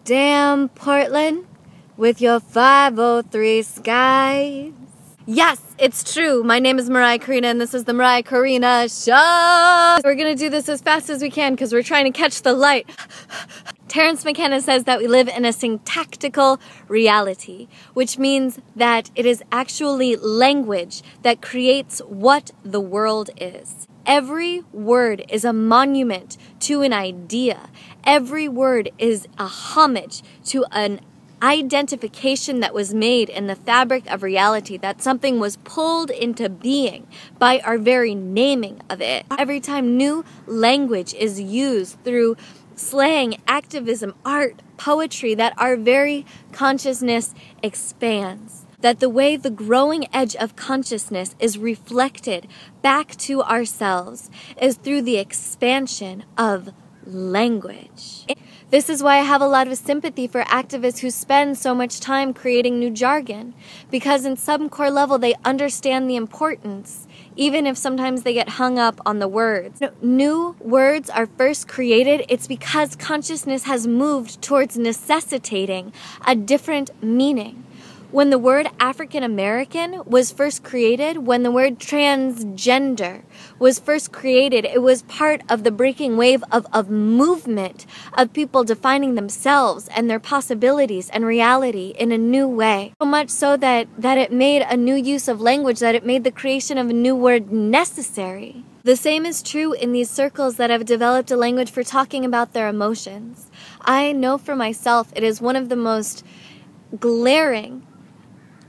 Damn Portland with your 503 skies. Yes, it's true. My name is Mariah Karina and this is the Mariah Karina Show. We're gonna do this as fast as we can because we're trying to catch the light. Terence McKenna says that we live in a syntactical reality, which means that it is actually language that creates what the world is. Every word is a monument to an idea. Every word is a homage to an identification that was made in the fabric of reality, that something was pulled into being by our very naming of it. Every time new language is used through slang, activism, art, poetry, that our very consciousness expands. That the way the growing edge of consciousness is reflected back to ourselves is through the expansion of language. This is why I have a lot of sympathy for activists who spend so much time creating new jargon, because in some core level they understand the importance, even if sometimes they get hung up on the words. New words are first created, it's because consciousness has moved towards necessitating a different meaning. When the word African American was first created, when the word transgender was first created, it was part of the breaking wave of movement of people defining themselves and their possibilities and reality in a new way. So much so that it made a new use of language, that it made the creation of a new word necessary. The same is true in these circles that have developed a language for talking about their emotions. I know for myself it is one of the most glaring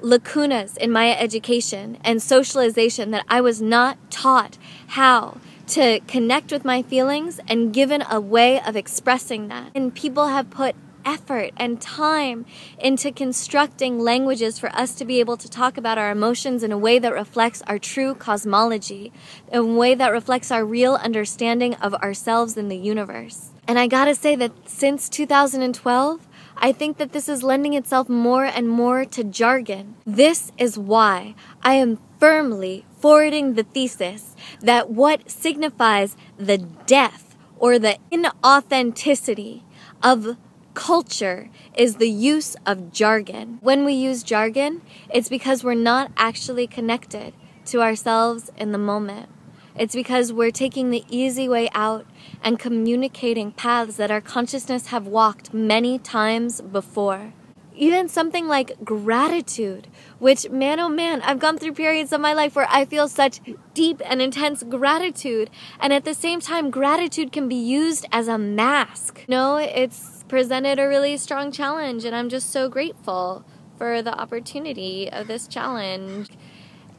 lacunas in my education and socialization that I was not taught how to connect with my feelings and given a way of expressing that. And people have put effort and time into constructing languages for us to be able to talk about our emotions in a way that reflects our true cosmology, in a way that reflects our real understanding of ourselves in the universe. And I gotta say that since 2012, I think that this is lending itself more and more to jargon. This is why I am firmly forwarding the thesis that what signifies the death or the inauthenticity of culture is the use of jargon. When we use jargon, it's because we're not actually connected to ourselves in the moment. It's because we're taking the easy way out and communicating paths that our consciousness have walked many times before. Even something like gratitude, which, man oh man, I've gone through periods of my life where I feel such deep and intense gratitude, and at the same time, gratitude can be used as a mask. No, it's presented a really strong challenge, and I'm just so grateful for the opportunity of this challenge.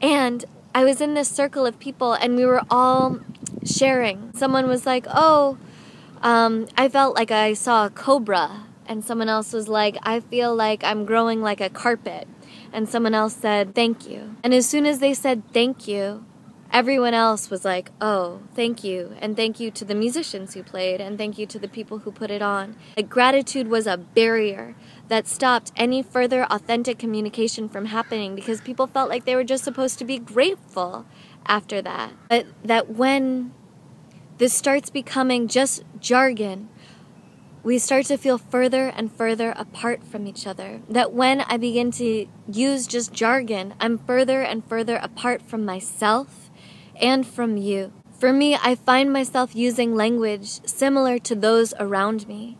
And I was in this circle of people and we were all sharing. Someone was like, I felt like I saw a cobra. And someone else was like, I feel like I'm growing like a carpet. And someone else said, thank you. And as soon as they said thank you, everyone else was like, oh, thank you. And thank you to the musicians who played. And thank you to the people who put it on. Like, gratitude was a barrier that stopped any further authentic communication from happening because people felt like they were just supposed to be grateful after that. But that when this starts becoming just jargon, we start to feel further and further apart from each other. That when I begin to use just jargon, I'm further and further apart from myself and from you. For me, I find myself using language similar to those around me,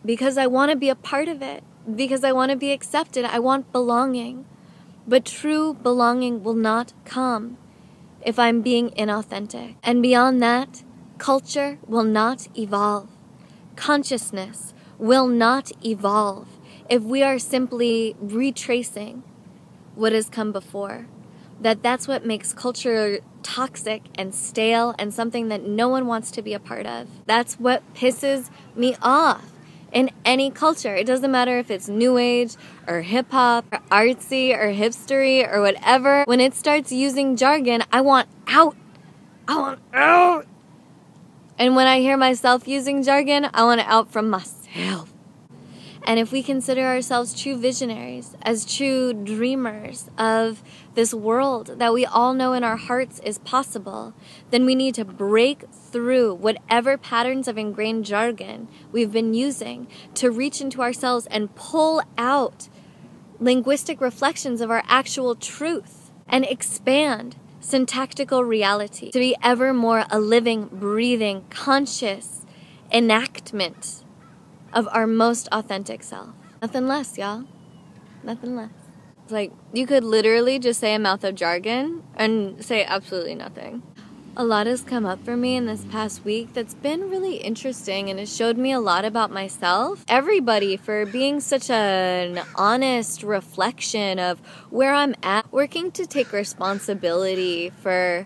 because I want to be a part of it, because I want to be accepted, I want belonging. But true belonging will not come if I'm being inauthentic. And beyond that, culture will not evolve. Consciousness will not evolve if we are simply retracing what has come before. That's what makes culture toxic and stale and something that no one wants to be a part of. That's what pisses me off in any culture. It doesn't matter if it's new age or hip hop or artsy or hipstery or whatever. When it starts using jargon, I want out. I want out. And when I hear myself using jargon, I want it out from myself. And if we consider ourselves true visionaries, as true dreamers of this world that we all know in our hearts is possible, then we need to break through whatever patterns of ingrained jargon we've been using to reach into ourselves and pull out linguistic reflections of our actual truth and expand syntactical reality to be ever more a living, breathing, conscious enactment of our most authentic self. Nothing less, y'all. Nothing less. It's like, you could literally just say a mouth of jargon and say absolutely nothing. A lot has come up for me in this past week that's been really interesting and has showed me a lot about myself. Everybody for being such an honest reflection of where I'm at, working to take responsibility for